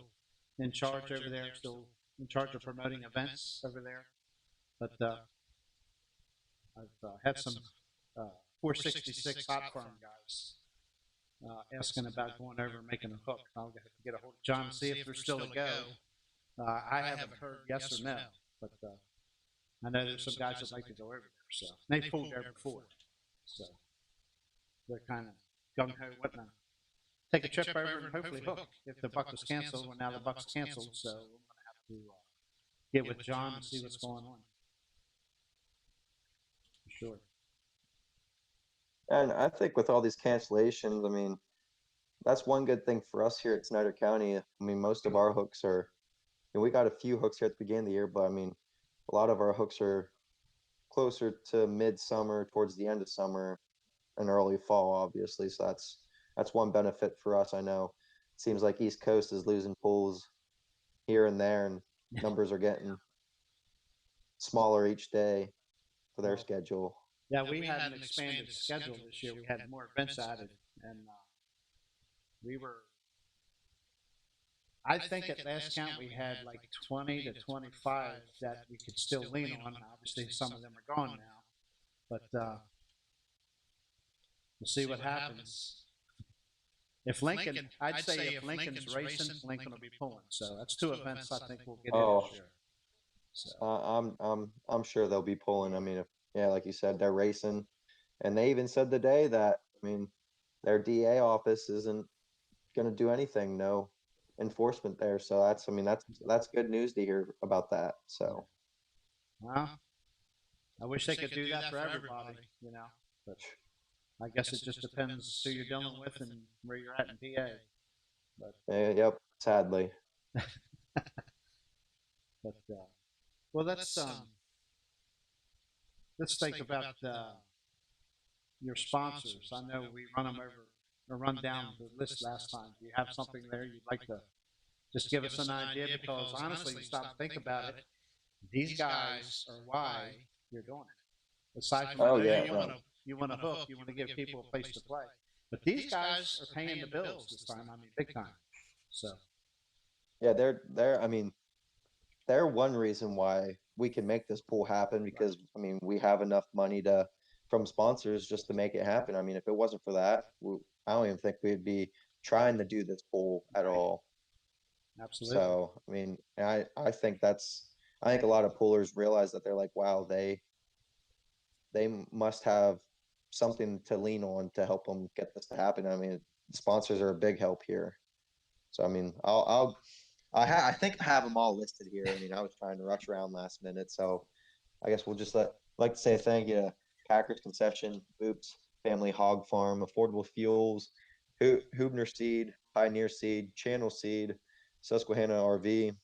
in charge over there, still in charge of promoting events over there. But I've had some 466 hot farm guys asking about going over and making a hook. I'll have to get a hold of John and see if there's still a go. I haven't heard yes or no, but I know there's some guys that like to go over there. So they pulled there before, so they're kind of gung ho, whatnot. Take a trip over and hopefully hook if the buck was canceled. Well, now the buck's canceled, so we're going to have to get with John and see what's going on. For sure. And I think with all these cancellations, I mean, that's one good thing for us here at Snyder County. I mean, most of our hooks are, we got a few hooks here at the beginning of the year, but I mean, a lot of our hooks are closer to midsummer, towards the end of summer, and early fall, obviously. So that's one benefit for us. I know it seems like East Coast is losing pools here and there, and numbers are getting smaller each day for their schedule. Yeah, we had an expanded schedule this year. We had more events added, and we were. I think at last count we had like 20 to 25 that we could still lean on. Obviously, some of them are gone now, but we'll see what happens. If Lincoln, I'd say if Lincoln's racing, Lincoln will be pulling. So that's two events I think we'll get in this year. So. I'm sure they'll be pulling. I mean, yeah, like you said, they're racing, and they even said today that, I mean, their DA office isn't going to do anything. No enforcement there. So that's, I mean, that's good news to hear about that. So. Well, I wish they could do that for everybody, you know, but I guess it just depends who you're dealing with and where you're at in PA. But Yep, sadly. But well, let's think about your sponsors. I know we run them over or run down the list last time. Do you have something there you'd like to just give us an idea? Because honestly, you stop and think about it. These guys are why you're doing it. Aside from you want to hook, you want to give people a place to play. But these guys are paying the bills this time. I mean, big time. So. Yeah, I mean, they're one reason why we can make this pool happen, because I mean, we have enough money from sponsors just to make it happen. I mean, if it wasn't for that, I don't even think we'd be trying to do this pool at all. Absolutely. So, I mean, I think I think a lot of poolers realize that they're like, wow, they must have something to lean on to help them get this to happen. I mean, sponsors are a big help here. So, I mean, I think I have them all listed here. I mean, I was trying to rush around last minute, so I guess we'll just like to say thank you to Packers Concession, Boops, Family Hog Farm, Affordable Fuels, Hubner Seed, Pioneer Seed, Channel Seed, Susquehanna RV,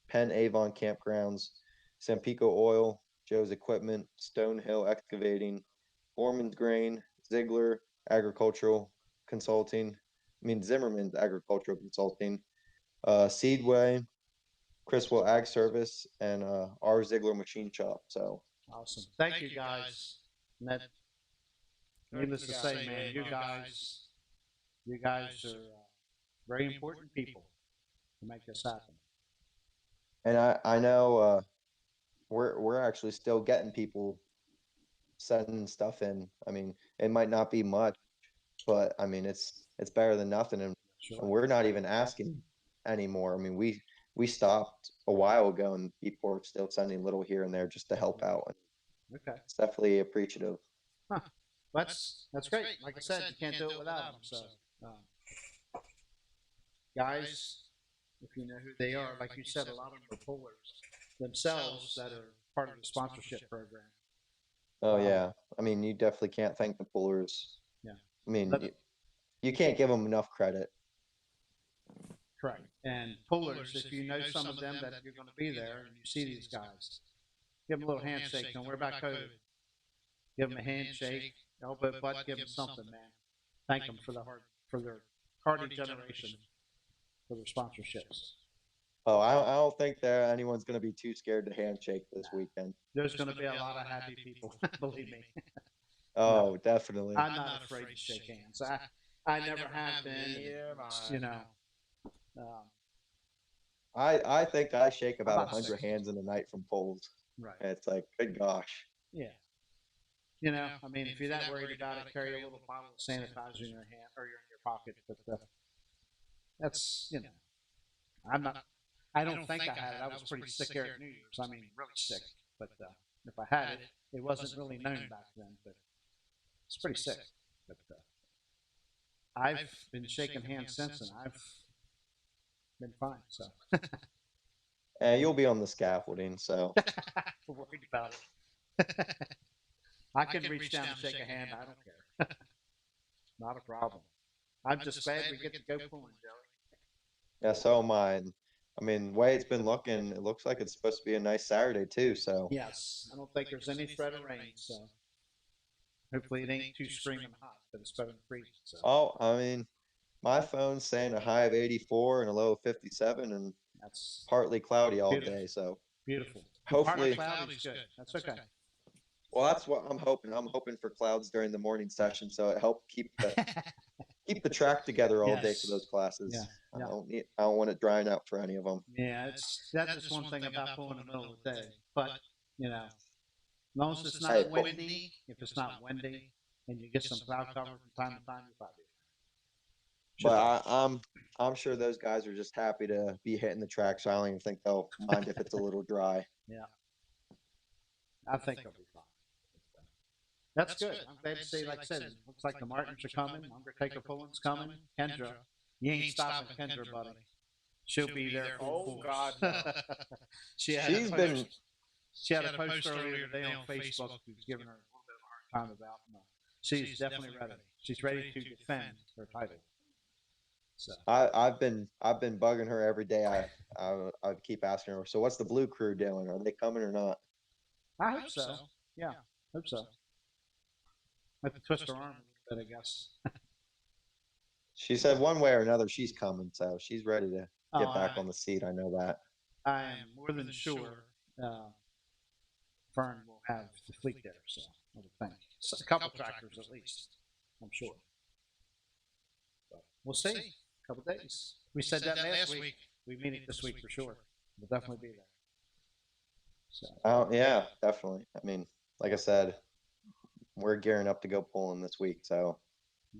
Penn Avon Campgrounds, Sampico Oil, Joe's Equipment, Stonehill Excavating, Foreman's Grain, Ziegler Agricultural Consulting, Zimmerman's Agricultural Consulting, Seedway, Criswell Ag Service, and R. Ziegler Machine Shop. So awesome. Thank you guys. Needless to say, man, you guys are very important people to make this happen. And I know we're actually still getting people sending stuff in. I mean, it might not be much, but I mean, it's better than nothing. And we're not even asking anymore. I mean, we stopped a while ago, and people are still sending a little here and there just to help out. Okay, it's definitely appreciative. Huh. That's great. Like I said, you can't do it without them. So, guys, if you know who they are, like you said, a lot of them are pullers themselves that are part of the sponsorship program. Oh yeah, I mean, you definitely can't thank the pullers. Yeah, I mean, you can't give them enough credit. Correct. And pullers, if you know some of them that you're going to be there and you see these guys, give them a little handshake. Don't worry about COVID. Give them a handshake, elbow, butt, give them something, man. Thank them for their hardy generation, for their sponsorships. Oh, I don't think that anyone's going to be too scared to handshake this weekend. There's going to be a lot of happy people, believe me. Oh, definitely. I'm not afraid to shake hands. I never have been. Neither am I. You know, I think I shake about About 100 six. hands in a night from polls. right. And it's like, good gosh. Yeah. You know, I mean, if you're that worried about it, carry a little bottle of sanitizer in your hand or in your pocket. But that's, you know, I don't think I had it. I was pretty sick here at New Year's. I mean, really sick. But if I had it, it wasn't really known back then. But it's pretty sick. But I've been shaking hands since, and I've been fine. So And you'll be on the scaffolding, so. worried about it. I can reach down and shake a hand. I don't care. Not a problem. I'm just glad we get to go pulling, Joey. Yeah, so am I. And, I mean, the way it's been looking, it looks like it's supposed to be a nice Saturday too. So Yes, I don't think there's any threat of rain, so hopefully it ain't too screaming hot, but it's better than freezing. So oh, I mean, my phone's saying a high of 84 and a low of 57 and that's partly cloudy all Beautiful. day. So beautiful. hopefully, Partly cloudy's good. That's okay. well, that's what I'm hoping. I'm hoping for clouds during the morning session, so it helped keep the track together all day Yes. for those classes. Yeah, yeah. I don't want it drying out for any of them. Yeah, that's just one thing about pulling in the middle of the day. But you know, as long as it's not windy, if it's not windy, and you get some cloud cover from time to time, you're probably. But I'm sure those guys are just happy to be hitting the track, so I don't even think they'll mind if it's a little dry. I think they'll be fine. That's good. I'm glad to see, like I said, it looks like the Martins are coming. Undertaker Pulling's coming. Kendra, you ain't stopping Kendra, buddy. She'll be there. Oh, God, no. She had She's a been post. She had a post earlier today on Facebook. Who was giving her a little bit of a hard time about. She's definitely ready. She's ready to defend her title. So I've been bugging her every day. I keep asking her. So what's the Blue Crew doing? Are they coming or not? I hope so. Yeah, hope so. Have to twist her arm a little bit, I guess. She said one way or another she's coming, so she's ready to get back I- on the seat. I know that. I am more than sure Fern will have the fleet there, so I would think. So a couple tractors at least, I'm sure. But we'll see. A couple days. We said that last week. We meet it this week for sure. We'll definitely be there. So Yeah, definitely. I mean, like I said, we're gearing up to go pulling this week. So,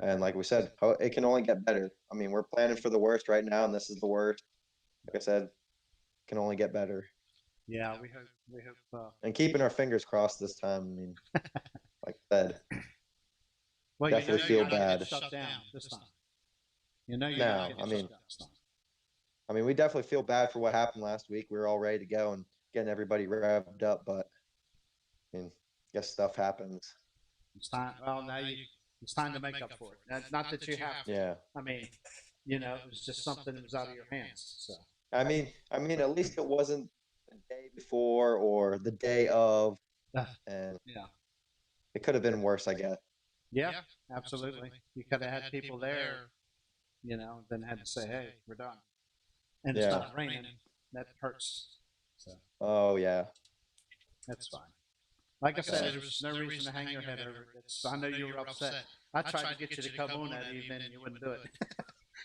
and like we said, it can only get better. I mean, we're planning for the worst right now, and this is the worst. Like I said, it can only get better. yeah, we hope. And keeping our fingers crossed this time. I mean, like I said, Well, definitely you feel you're not gonna bad. get shut down this time. You know you're No, not getting I mean- shut down this time. I mean, we definitely feel bad for what happened last week. We were all ready to go and getting everybody revved up, but I mean, guess stuff happens. It's time. Well, now it's time to make up for it. Not that you have to. Yeah. I mean, you know, it was just something that was out of your hands. So I mean, at least it wasn't the day before or the day of, and yeah, it could have been worse, I guess. yeah, absolutely. You could have had people there, you know, then had to say, "Hey, we're done," and it's Yeah. not raining. That hurts. So Oh yeah. that's fine. Like I said, there's no reason to hang your head over it. I know you were upset. I tried to get you to come on that evening, and you wouldn't do it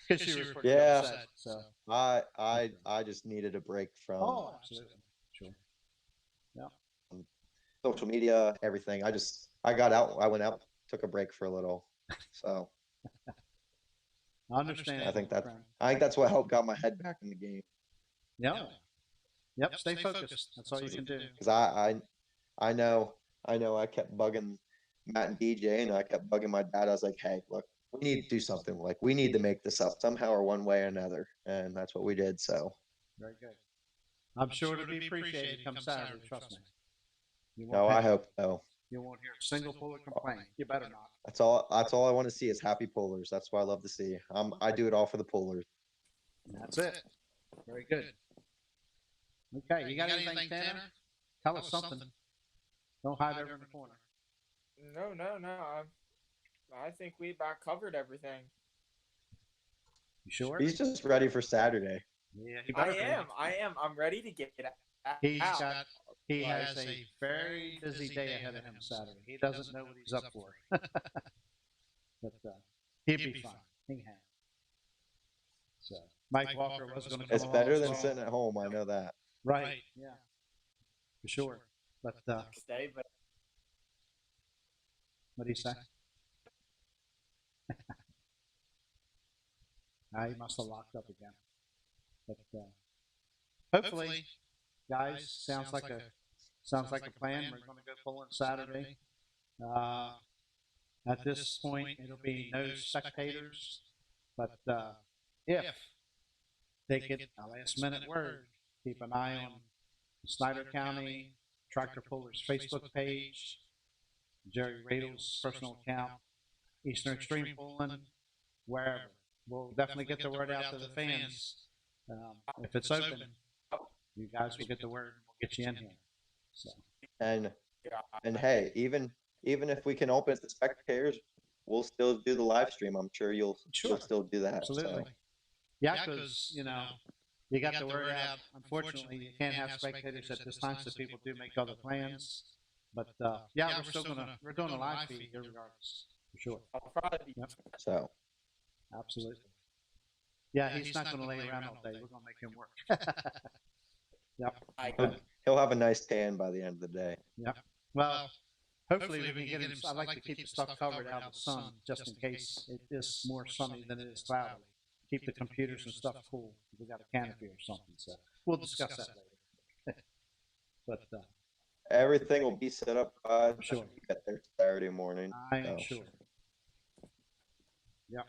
because you were pretty Yeah. upset. So I just needed a break from oh, absolutely, sure. social media, everything. I got out. I went out, took a break for a little. So I understand. I think friend. that's what helped got my head back in the game. Yeah. Yep. Stay focused. That's all you can do. Because I know I kept bugging Matt and DJ, and I kept bugging my dad. I was like, hey, look, we need to do something. Like, we need to make this up somehow or one way or another. And that's what we did. So, Very good. I'm sure it'll be appreciated come Saturday. Trust me. You won't no, I have- hope so. You won't hear a single puller complain. You better not. That's all I want to see is happy pullers. That's what I love to see. I do it all for the pullers. And that's it. Very good. Okay, you got anything, Tanner? Tell us something. Don't hide over in the corner. No. I think we about covered everything. You sure? He's just ready for Saturday. Yeah, he better be. I am. I'm ready to get out. He has a very busy day ahead of him Saturday. He doesn't know what he's up for. But he'll be fine. He can. So Mike Walker was going to come It's along better as than well. sitting at home. I know that. Right. Yeah. For sure. But Stay, but what do you say? He must have locked up again. But hopefully, guys, sounds like a plan. We're going to go pulling Saturday. At this point, it'll be no spectators, but if they get a last minute word, keep an eye on Snyder County Tractor Pullers Facebook page, Jerry Radel's personal account, Eastern Extreme Pulling, wherever. We'll definitely get the word out to the fans. If it's open, you guys will get the word. We'll get you in here. So. And hey, even if we can open it to spectators, we'll still do the live stream. I'm sure you'll still do that. Absolutely. So. Yeah, because you got the word out. Unfortunately, you can't have spectators at this time, so people do make other plans. But yeah, we're doing a live feed regardless, for sure. I'll probably be. Yep. So. Absolutely. Yeah, he's not going to lay around all day. We're going to make him work. Yep. He'll have a nice tan by the end of the day. Yep. Well, hopefully we can get him. I like to keep the stuff covered out of the sun, just in case it is more sunny than it is cloudy. Keep the computers and stuff cool. We got a canopy or something, so we'll discuss that later. But everything will be set up by sure. Get there Saturday morning. I am sure. Yep.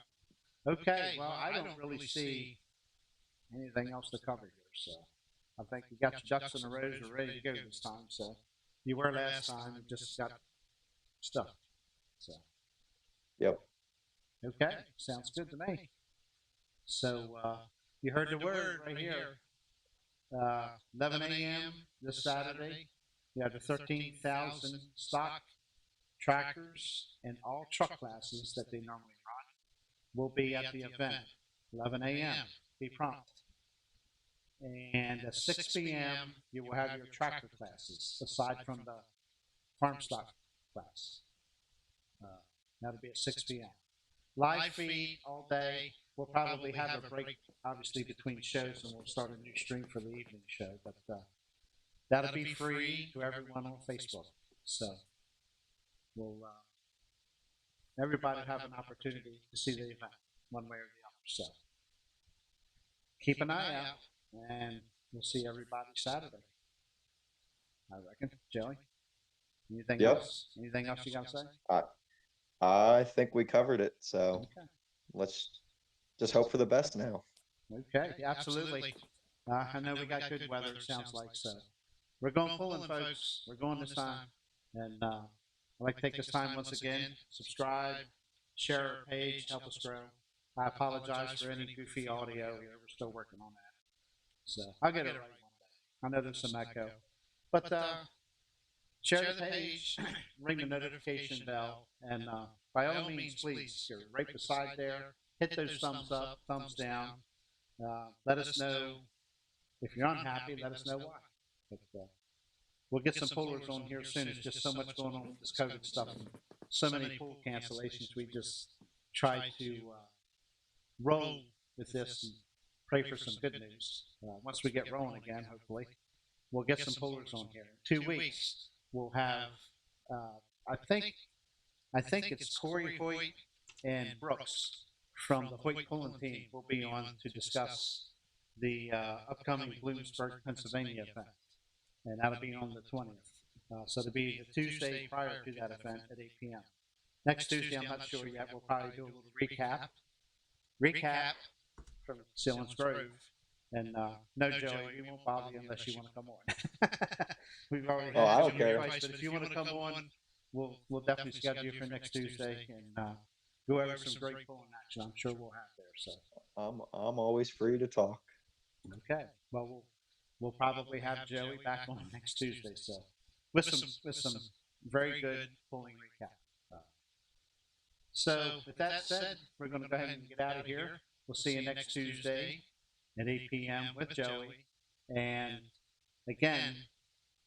Okay, well, I don't really see anything else to cover here, so I think you got your ducks in a row. You're ready to go this time, so you were last time. You just got stuff. So. Yep. Okay, sounds good to me. So you heard the word right here. 11 a.m. this Saturday. You have the 13,000 stock tractors and all truck classes that they normally run will be at the event. 11 a.m. Be prompt. And at 6 p.m. you will have your tractor classes aside from the farm stock class. That'll be at 6 p.m. Live feed all day. We'll probably have a break, obviously, between shows, and we'll start a new stream for the evening show. But that'll be free to everyone on Facebook. So we'll everybody will have an opportunity to see the event one way or the other. So keep an eye out, and we'll see everybody Saturday. I reckon, Joey. Anything else? Anything else you got to say? I think we covered it. So okay. Let's just hope for the best now. Okay, absolutely. I know we got good weather, it sounds like, so we're going pulling, folks. We're going this time. And I'd like to take this time once again, subscribe, share our page, help us grow. I apologize for any goofy audio here. We're still working on that. So I'll get it right one day. I know there's some echo. But share the page, ring the notification bell, and by all means, please, you're right beside there. Hit those thumbs up, thumbs down. Let us know if you're unhappy. Let us know why. But, we'll get some pullers on here soon. There's just so much going on with this COVID stuff. And so many pull cancellations. We just try to roll with this and pray for some good news. Once we get rolling again, hopefully, we'll get some pullers on here. 2 weeks, we'll have. I think it's Corey Hoyt and Brooks from the Hoyt pulling team will be on to discuss the upcoming Bloomsburg, Pennsylvania event. And that'll be on the 20th. So it'll be the Tuesday prior to that event at 8 p.m. Next Tuesday, I'm not sure yet. We'll probably do a little recap from Selinsgrove. And no, Joey, we won't bother you unless you want to come on. We've already had I don't care. Twice, but if you want to come on, we'll definitely schedule you for next Tuesday, and whoever's some great pulling action, I'm sure we'll have there. So, I'm always free to talk. okay. Well, we'll probably have Joey back on next Tuesday. So, with some very good pulling recap. So, with that said, we're going to go ahead and get out of here. We'll see you next Tuesday at 8 p.m. with Joey. And again,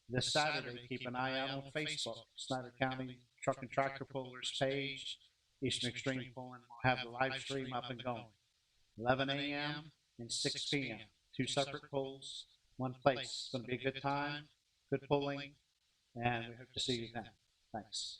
this Saturday, keep an eye out on Facebook, Snyder County Truck and Tractor Pullers page, Eastern Extreme Pulling. We'll have the live stream up and going. 11 a.m. and 6 p.m. 2 separate pulls, one place. It's going to be a good time, good pulling, and we hope to see you then. Thanks.